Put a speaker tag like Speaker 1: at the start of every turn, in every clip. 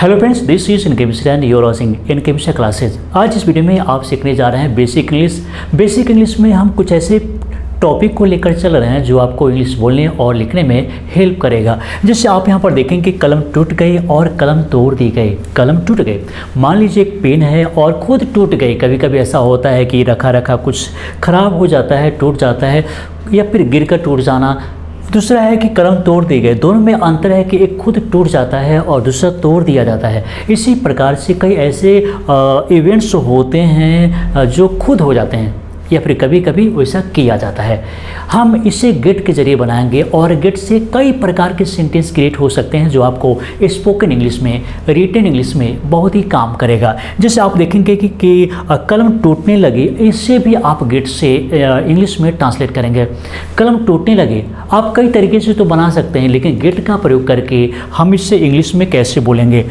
Speaker 1: Hello friends, this is इनके Mishra and your watching इनके Mishra classes. आज इस वीडियो में आप सीखने जा रहे हैं बेसिक इंग्लिश। बेसिक इंग्लिश में हम कुछ ऐसे टॉपिक को लेकर चल रहे हैं जो आपको इंग्लिश बोलने और लिखने में हेल्प करेगा। जैसे आप यहाँ पर देखेंगे कि कलम टूट गई और कलम तोड़ दी गई। कलम टूट गई, मान लीजिए एक पेन है और खुद टूट गई। कभी कभी ऐसा होता है कि रखा रखा कुछ खराब हो जाता है, टूट जाता है या फिर गिर कर टूट जाना। दूसरा है कि कलम तोड़ दी गई। दोनों में अंतर है कि एक खुद टूट जाता है और दूसरा तोड़ दिया जाता है। इसी प्रकार से कई ऐसे इवेंट्स होते हैं जो खुद हो जाते हैं या फिर कभी कभी वैसा किया जाता है। हम इसे गेट के जरिए बनाएंगे और गेट से कई प्रकार के सेंटेंस क्रिएट हो सकते हैं जो आपको स्पोकन इंग्लिश में, रिटन इंग्लिश में बहुत ही काम करेगा। जैसे आप देखेंगे कि कलम टूटने लगी, इससे भी आप गेट से इंग्लिश में ट्रांसलेट करेंगे। कलम टूटने लगी आप कई तरीके से तो बना सकते हैं, लेकिन गेट का प्रयोग करके हम इससे इंग्लिश में कैसे बोलेंगे।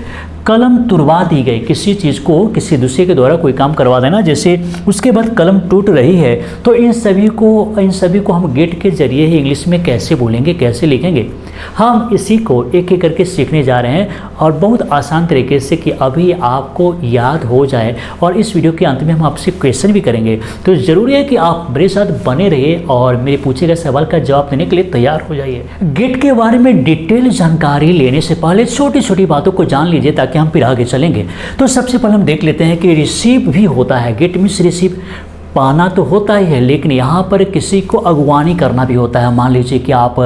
Speaker 1: कलम तुड़वा दी गई, किसी चीज़ को किसी दूसरे के द्वारा कोई काम करवा देना। जैसे उसके बाद कलम टूट रही है, तो इन सभी को हम गेट के जरिए ही इंग्लिश में कैसे बोलेंगे, कैसे लिखेंगे, हम इसी को एक एक करके सीखने जा रहे हैं और बहुत आसान तरीके से कि अभी आपको याद हो जाए। और इस वीडियो के अंत में हम आपसे क्वेश्चन भी करेंगे, तो ज़रूरी है कि आप मेरे साथ बने रहिए और मेरे पूछे गए सवाल का जवाब देने के लिए तैयार हो जाइए। गेट के बारे में डिटेल जानकारी लेने से पहले छोटी छोटी बातों को जान लीजिए ताकि हम फिर आगे चलेंगे। तो सबसे पहले हम देख लेते हैं कि रिसीव भी होता है। गेट मीन्स रिसीव, पाना तो होता ही है, लेकिन यहाँ पर किसी को अगवानी करना भी होता है। मान लीजिए कि आप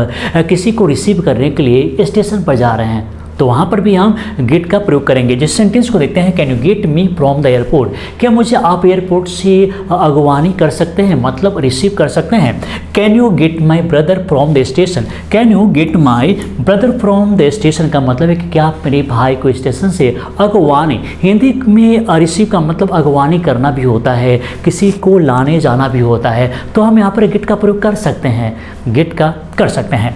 Speaker 1: किसी को रिसीव करने के लिए स्टेशन पर जा रहे हैं, तो वहाँ पर भी हम गेट का प्रयोग करेंगे। जिस सेंटेंस को देखते हैं, can you get me from the airport, क्या मुझे आप एयरपोर्ट से अगवानी कर सकते हैं, मतलब रिसीव कर सकते हैं। Can you get my brother from the station, can you get my brother from the station का मतलब है कि क्या आप मेरे भाई को स्टेशन से अगवानी। हिंदी में रिसीव का मतलब अगवानी करना भी होता है, किसी को लाने जाना भी होता है, तो हम यहाँ पर गेट का प्रयोग कर सकते हैं, गेट का कर सकते हैं।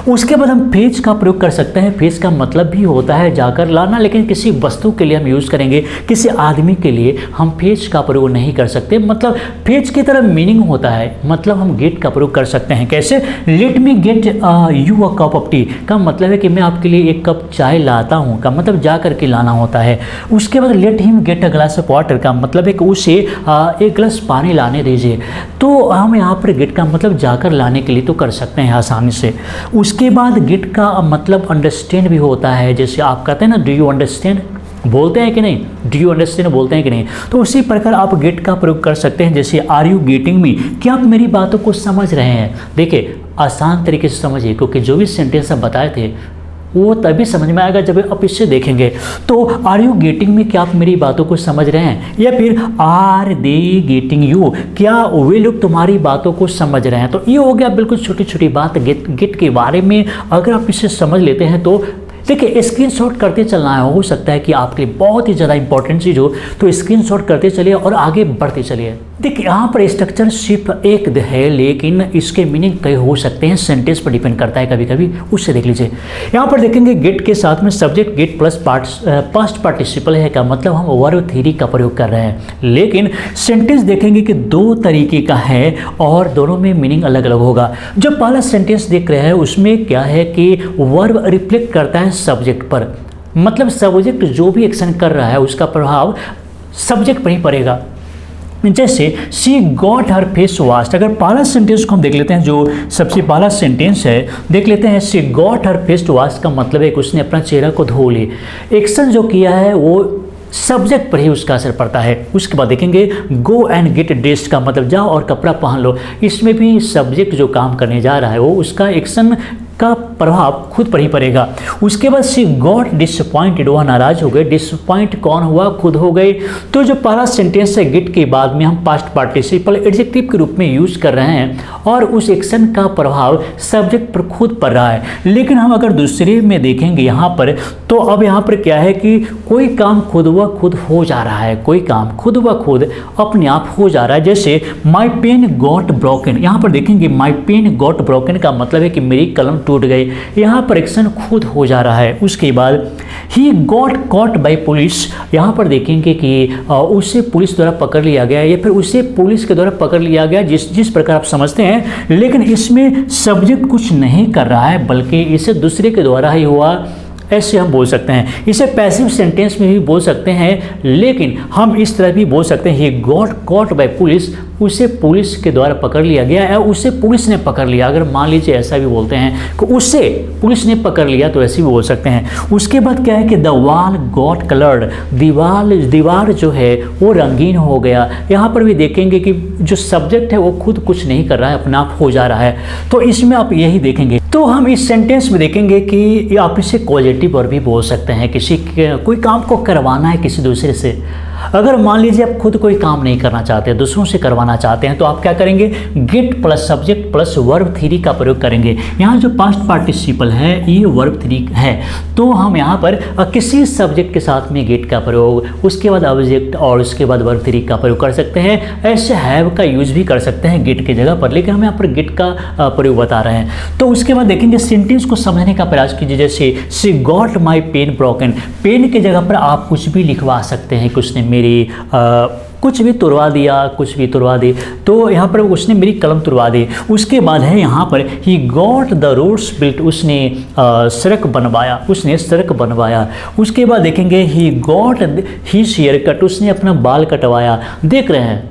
Speaker 1: उसके बाद हम फेच का प्रयोग कर सकते हैं। फेच का मतलब भी होता है जाकर लाना, लेकिन किसी वस्तु के लिए हम यूज़ करेंगे, किसी आदमी के लिए हम फेच का प्रयोग नहीं कर सकते। मतलब फेच की तरह मीनिंग होता है, मतलब हम गेट का प्रयोग कर सकते हैं। कैसे, let me get you a cup of T का मतलब है कि मैं आपके लिए एक कप चाय लाता हूँ, का मतलब जा करके लाना होता है। उसके बाद let him get a glass of water का मतलब है कि उसे एक गिलास पानी लाने दीजिए। तो हम यहाँ पर गेट का मतलब जाकर लाने के लिए तो कर सकते हैं आसानी से। उसके बाद गेट का मतलब अंडरस्टैंड भी होता है। जैसे आप कहते हैं ना, डू यू अंडरस्टैंड, बोलते हैं कि नहीं, डू यू अंडरस्टैंड बोलते हैं कि नहीं, तो उसी प्रकार आप गेट का प्रयोग कर सकते हैं। जैसे आर यू गेटिंग मी, क्या आप मेरी बातों को समझ रहे हैं। देखिए आसान तरीके से समझिए, क्योंकि जो भी सेंटेंस आप बताए थे वो तभी समझ में आएगा जब आप इससे देखेंगे। तो आर यू गेटिंग में, क्या आप मेरी बातों को समझ रहे हैं, या फिर आर दे गेटिंग यू, क्या वे लोग तुम्हारी बातों को समझ रहे हैं। तो ये हो गया बिल्कुल छोटी छोटी बात गेट के बारे में। अगर आप इसे समझ लेते हैं तो देखिए स्क्रीनशॉट करते चलना है। हो सकता है कि आपके लिए बहुत ही ज़्यादा इंपॉर्टेंट चीज़ हो, तो स्क्रीनशॉट करते चलिए और आगे बढ़ते चलिए। देखिए यहाँ पर स्ट्रक्चर सिर्फ एक है, लेकिन इसके मीनिंग कई हो सकते हैं, सेंटेंस पर डिपेंड करता है कभी कभी, उससे देख लीजिए। यहाँ पर देखेंगे गेट के साथ में subject gate plus past participle है का मतलब हम वर्ब थ्योरी का प्रयोग कर रहे हैं। लेकिन सेंटेंस देखेंगे कि दो तरीके का है और दोनों में मीनिंग अलग अलग होगा। जो पहला सेंटेंस देख रहे हैं उसमें क्या है कि वर्ब रिफ्लेक्ट करता है सब्जेक्ट पर, मतलब सब्जेक्ट जो भी एक्शन कर रहा है उसका प्रभाव सब्जेक्ट पर ही पड़ेगा। जैसे she got her face washed, अगर पहला सेंटेंस को हम देख लेते हैं, जो सबसे पहला सेंटेंस है देख लेते हैं, she got her face washed का मतलब है कि उसने अपना चेहरा को धो ली। एक्शन जो किया है वो सब्जेक्ट पर ही उसका असर पड़ता है। उसके बाद देखेंगे गो एंड गेट ड्रेस्ड का मतलब जाओ और कपड़ा पहन लो। इसमें भी सब्जेक्ट जो काम करने जा रहा है वो उसका एक्शन का प्रभाव खुद पर ही पड़ेगा। उसके बाद शी गॉट डिसअपॉइंटेड, वह नाराज हो गए। डिसअपॉइंट कौन हुआ, खुद हो गए। तो जो पहला सेंटेंस है गेट के बाद में हम पास्ट पार्टिसिपल एडजेक्टिव के रूप में यूज कर रहे हैं और उस एक्शन का प्रभाव सब्जेक्ट पर खुद पड़ रहा है। लेकिन हम अगर दूसरे में देखेंगे यहाँ पर, तो अब यहाँ पर क्या है कि कोई काम खुद व खुद हो जा रहा है, कोई काम खुद व खुद अपने आप हो जा रहा है। जैसे माई पेन गॉट ब्रोकन, यहाँ पर देखेंगे माई पेन गॉट ब्रोकन का मतलब है कि मेरी कलम टूट गई। यहाँ पर एक्शन खुद हो जा रहा है। उसके बाद he got caught by police, यहाँ पर देखेंगे कि उसे पुलिस द्वारा पकड़ लिया गया या फिर उसे पुलिस के द्वारा पकड़ लिया गया, जिस प्रकार आप समझते हैं। लेकिन इसमें सब्जेक्ट कुछ नहीं कर रहा है, बल्कि इसे दूसरे के द्वारा ही हुआ ऐसे हम बोल सकते हैं। इसे पैसिव सेंटेंस में भी बोल सकते हैं, लेकिन हम इस तरह भी बोल सकते हैं, he got caught by police, उसे पुलिस के द्वारा पकड़ लिया गया या उसे पुलिस ने पकड़ लिया। अगर मान लीजिए ऐसा भी बोलते हैं कि उसे पुलिस ने पकड़ लिया, तो ऐसे भी बोल सकते हैं। उसके बाद क्या है कि द वॉल गॉट कलर्ड, दीवार जो है वो रंगीन हो गया। यहाँ पर भी देखेंगे कि जो सब्जेक्ट है वो खुद कुछ नहीं कर रहा है, अपना आप हो जा रहा है, तो इसमें आप यही देखेंगे। तो हम इस सेंटेंस में देखेंगे कि आप इसे पॉजिटिव और भी बोल सकते हैं। कोई काम को करवाना है किसी दूसरे से, अगर मान लीजिए आप खुद कोई काम नहीं करना चाहते, दूसरों से करवाना चाहते हैं, तो आप क्या करेंगे, gate plus subject plus verb three का प्रयोग करेंगे। यहाँ जो पास्ट पार्टिसिपल है ये वर्ब थ्री है, तो हम यहाँ पर किसी सब्जेक्ट के साथ में गेट का प्रयोग, उसके बाद ऑब्जेक्ट और उसके बाद वर्ब थ्री का प्रयोग कर सकते हैं। ऐसे हैव का यूज भी कर सकते हैं गेट की जगह पर, लेकिन हम यहाँ पर गेट का प्रयोग बता रहे हैं। तो उसके बाद देखेंगे सेंटेंस को समझने का प्रयास कीजिए। जैसे she got my pen broken, pen की जगह पर आप कुछ भी लिखवा सकते हैं कि उसने मेरी कुछ भी तुड़वा दिया, कुछ भी तुड़वा दी, तो यहाँ पर उसने मेरी कलम तुड़वा दी। उसके बाद है यहाँ पर he got the roads built, उसने सड़क बनवाया, उसने सड़क बनवाया। उसके बाद देखेंगे he got his hair cut, उसने अपना बाल कटवाया। देख रहे हैं,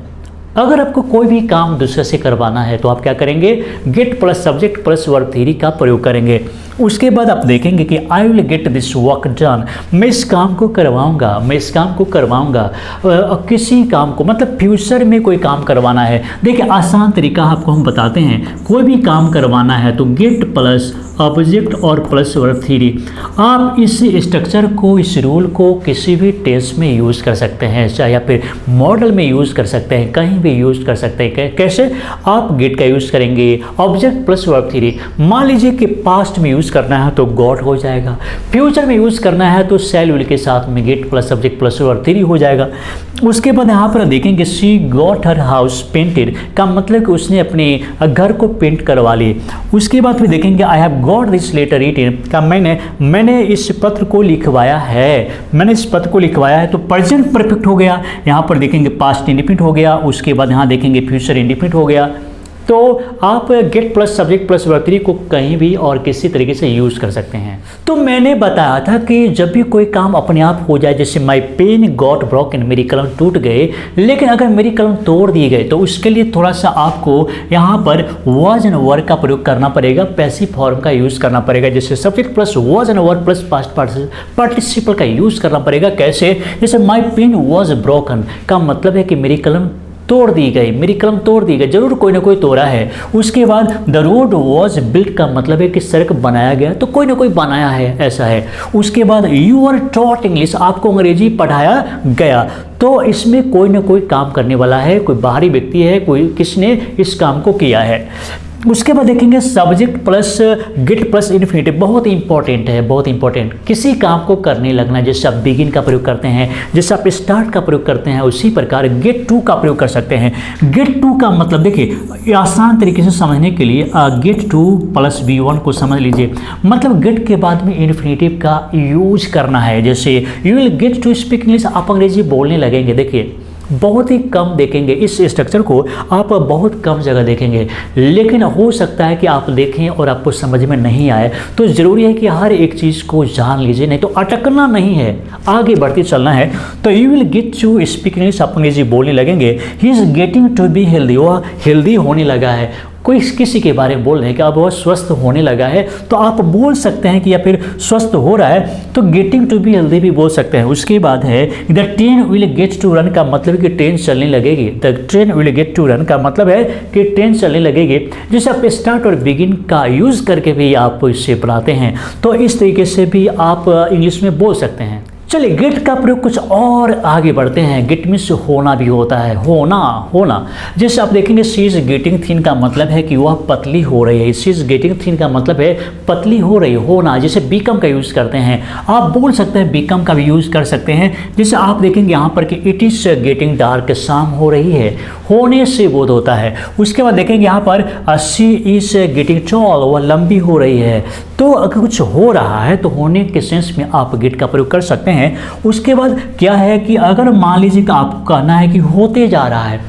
Speaker 1: अगर आपको कोई भी काम दूसरे से करवाना है तो आप क्या करेंगे, gate plus subject plus verb three का प्रयोग करेंगे। उसके बाद आप देखेंगे कि I will get this work done, मैं इस काम को करवाऊंगा, मैं इस काम को करवाऊंगा। किसी काम को मतलब फ्यूचर में कोई काम करवाना है। देखिए आसान तरीका आपको हम बताते हैं, कोई भी काम करवाना है तो गेट प्लस ऑब्जेक्ट और प्लस वर्ब थ्री। आप इस स्ट्रक्चर को, इस रूल को किसी भी टेंस में यूज़ कर सकते हैं, चाहे या फिर मॉडल में यूज़ कर सकते हैं, कहीं भी यूज़ कर सकते हैं। कैसे, आप गेट का यूज़ करेंगे, ऑब्जेक्ट प्लस वर्ब थ्री। मान लीजिए कि पास्ट में यूज़ करना है तो गॉट हो जाएगा, फ्यूचर में यूज़ करना है तो शैल विल के साथ में gate plus subject plus verb three हो जाएगा। उसके बाद यहाँ पर देखेंगे सी गॉट हर हाउस पेंटेड का मतलब कि उसने अपने घर को पेंट करवा ली। उसके बाद फिर देखेंगे I have got this letter written का मैंने इस पत्र को लिखवाया है, मैंने इस पत्र को लिखवाया है, तो प्रेजेंट परफेक्ट हो गया। यहाँ पर देखेंगे पास्ट इंडिफिनिट हो गया। उसके बाद यहाँ देखेंगे फ्यूचर इंडिफिनिट हो गया। तो आप gate plus subject plus verb three को कहीं भी और किसी तरीके से यूज़ कर सकते हैं। तो मैंने बताया था कि जब भी कोई काम अपने आप हो जाए, जैसे माई पेन गॉट ब्रोकन, मेरी कलम टूट गए, लेकिन अगर मेरी कलम तोड़ दी गई तो उसके लिए थोड़ा सा आपको यहाँ पर वाज एंड वर का प्रयोग करना पड़ेगा, पैसिव फॉर्म का यूज़ करना पड़ेगा। जैसे subject plus was and were plus past participle का यूज़ करना पड़ेगा। कैसे, जैसे माई पेन वाज ब्रोकन का मतलब है कि मेरी कलम तोड़ दी गई, मेरी कलम तोड़ दी गई, जरूर कोई ना कोई तोड़ा है। उसके बाद द रोड वॉज बिल्ट का मतलब है कि सड़क बनाया गया, तो कोई ना कोई बनाया है, ऐसा है। उसके बाद यू आर टॉट इंग्लिश, आपको अंग्रेजी पढ़ाया गया, तो इसमें कोई ना कोई काम करने वाला है, कोई बाहरी व्यक्ति है, कोई किसने इस काम को किया है। उसके बाद देखेंगे subject plus gate plus infinitive, बहुत इंपॉर्टेंट है, बहुत इंपॉर्टेंट। किसी काम को करने लगना, जैसे आप बिगिन का प्रयोग करते हैं, जैसे आप स्टार्ट का प्रयोग करते हैं, उसी प्रकार गेट टू का प्रयोग कर सकते हैं। गेट टू का मतलब देखिए आसान तरीके से समझने के लिए गेट टू प्लस V1 को समझ लीजिए। मतलब गेट के बाद में इन्फिनिटिव का यूज करना है। जैसे you will get to speak English, आप अंग्रेजी बोलने लगेंगे। देखिए बहुत ही कम देखेंगे, इस स्ट्रक्चर को आप बहुत कम जगह देखेंगे, लेकिन हो सकता है कि आप देखें और आपको समझ में नहीं आए। तो ज़रूरी है कि हर एक चीज़ को जान लीजिए, नहीं तो अटकना नहीं है, आगे बढ़ते चलना है। तो you will get to speak English, आप अंग्रेजी बोलने लगेंगे। He is getting to be healthy, वह हेल्दी होने लगा है। कोई किसी के बारे में बोल रहे हैं कि अब वह स्वस्थ होने लगा है, तो आप बोल सकते हैं कि या फिर स्वस्थ हो रहा है, तो गेटिंग टू बी हेल्दी भी बोल सकते हैं। उसके बाद है the train will get to run का मतलब कि ट्रेन चलने लगेगी। The train will get to run का मतलब है कि ट्रेन चलने लगेगी। जैसे आप स्टार्ट और बिगिन का यूज़ करके भी आप इससे बनाते हैं, तो इस तरीके से भी आप इंग्लिश में बोल सकते हैं। चलिए गेट का प्रयोग कुछ और आगे बढ़ते हैं। गेट मीन्स होना भी होता है, होना। जैसे आप देखेंगे शी इज गेटिंग थिन का मतलब है कि वह पतली हो रही है। शी इज गेटिंग थिन का मतलब है पतली हो रही, होना। जैसे बीकम का यूज़ करते हैं, आप बोल सकते हैं बीकम का भी यूज़ कर सकते हैं। जैसे आप देखेंगे यहाँ पर कि इट इज़ गेटिंग डार्क, शाम हो रही है, होने से बोध होता है। उसके बाद देखेंगे यहाँ पर शी इज गेटिंग टॉल, वह लंबी हो रही है। तो अगर कुछ हो रहा है तो होने के सेंस में आप गेट का प्रयोग कर सकते हैं। उसके बाद क्या है कि अगर मान लीजिए कि आपको कहना है कि होते जा रहा है,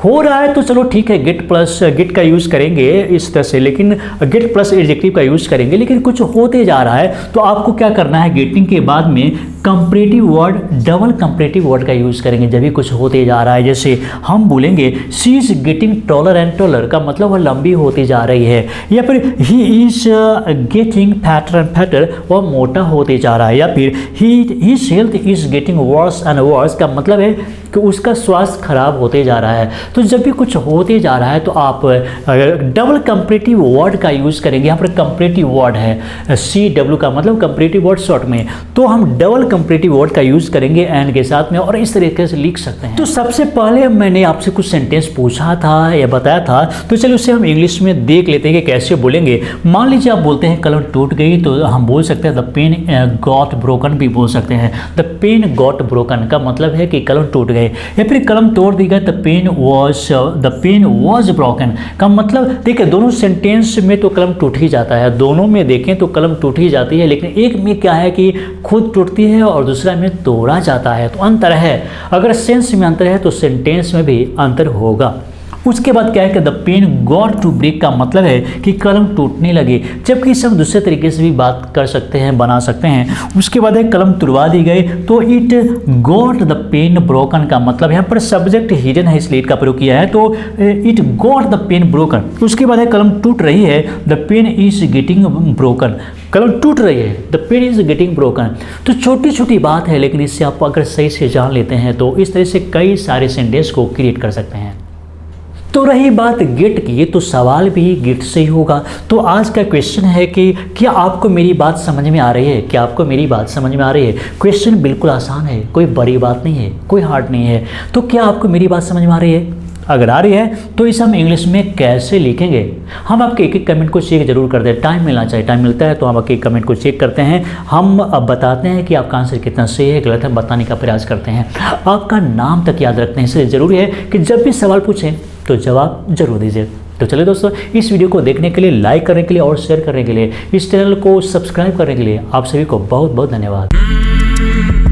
Speaker 1: हो रहा है तो चलो ठीक है, गेट का यूज़ करेंगे इस तरह से, लेकिन गेट प्लस एडजेक्टिव का यूज़ करेंगे। लेकिन कुछ होते जा रहा है तो आपको क्या करना है, गेटिंग के बाद में comparative word, double comparative word का यूज़ करेंगे जब भी कुछ होते जा रहा है। जैसे हम बोलेंगे she is getting taller and taller, का मतलब वह लंबी होती जा रही है। या फिर he is getting fatter and fatter, वह मोटा होते जा रहा है। या फिर his health is getting worse and worse, का मतलब है कि उसका स्वास्थ्य खराब होते जा रहा है। तो जब भी कुछ होते जा रहा है तो आप डबल कंपैरेटिव वर्ड का यूज़ करेंगे। यहाँ पर कंपैरेटिव वर्ड है CW, का मतलब कंपैरेटिव वर्ड शॉर्ट में, तो हम डबल कंपैरेटिव वर्ड का यूज़ करेंगे एंड के साथ में, और इस तरीके से लिख सकते हैं। तो सबसे पहले मैंने आपसे कुछ सेंटेंस पूछा था या बताया था, तो चलिए उसे हम इंग्लिश में देख लेते हैं कि कैसे बोलेंगे। मान लीजिए आप बोलते हैं कलम टूट गई, तो हम बोल सकते हैं द पेन गॉट ब्रोकन भी बोल सकते हैं। द पेन गॉट ब्रोकन का मतलब है कि कलम टूट गए। या फिर कलम तोड़ दी गई, द पेन वॉज ब्रोकन, का मतलब देखिए दोनों सेंटेंस में तो कलम टूट ही जाता है, दोनों में देखें तो कलम टूट ही जाती है, लेकिन एक में क्या है कि खुद टूटती है और दूसरा में तोड़ा जाता है, तो अंतर है। अगर सेंस में अंतर है तो सेंटेंस में भी अंतर होगा। उसके बाद क्या है कि the pen got to break, का मतलब है कि कलम टूटने लगे, जबकि इसे हम दूसरे तरीके से भी बात कर सकते हैं, बना सकते हैं। उसके बाद है कलम तुड़वा दी गई, तो it got the pen broken, का मतलब यहाँ पर सब्जेक्ट हिडन है इसलिए का प्रयोग किया है, तो it got the pen broken. उसके बाद है कलम टूट रही है, the pen is getting broken, कलम टूट रही है, the pen is getting broken. तो छोटी छोटी बात है, लेकिन इससे आप अगर सही से जान लेते हैं तो इस तरह से कई सारे सेंटेंस को क्रिएट कर सकते हैं। तो रही बात गेट की, तो सवाल भी गेट से ही होगा। तो आज का क्वेश्चन है कि क्या आपको मेरी बात समझ में आ रही है? क्या आपको मेरी बात समझ में आ रही है? क्वेश्चन बिल्कुल आसान है, कोई बड़ी बात नहीं है, कोई हार्ड नहीं है। तो क्या आपको मेरी बात समझ में आ रही है? अगर आ रही है तो इसे हम इंग्लिश में कैसे लिखेंगे? हम आपके एक एक कमेंट को चेक जरूर करते हैं, टाइम मिलना चाहिए, टाइम मिलता है तो हम आपके कमेंट को चेक करते हैं। हम अब बताते हैं कि आपका आंसर कितना सही है गलत है, बताने का प्रयास करते हैं। आपका नाम तक याद रखते हैं, इसलिए ज़रूरी है कि जब भी सवाल पूछें तो जवाब जरूर दीजिए। तो चलिए दोस्तों, इस वीडियो को देखने के लिए, लाइक करने के लिए और शेयर करने के लिए, इस चैनल को सब्सक्राइब करने के लिए आप सभी को बहुत बहुत धन्यवाद।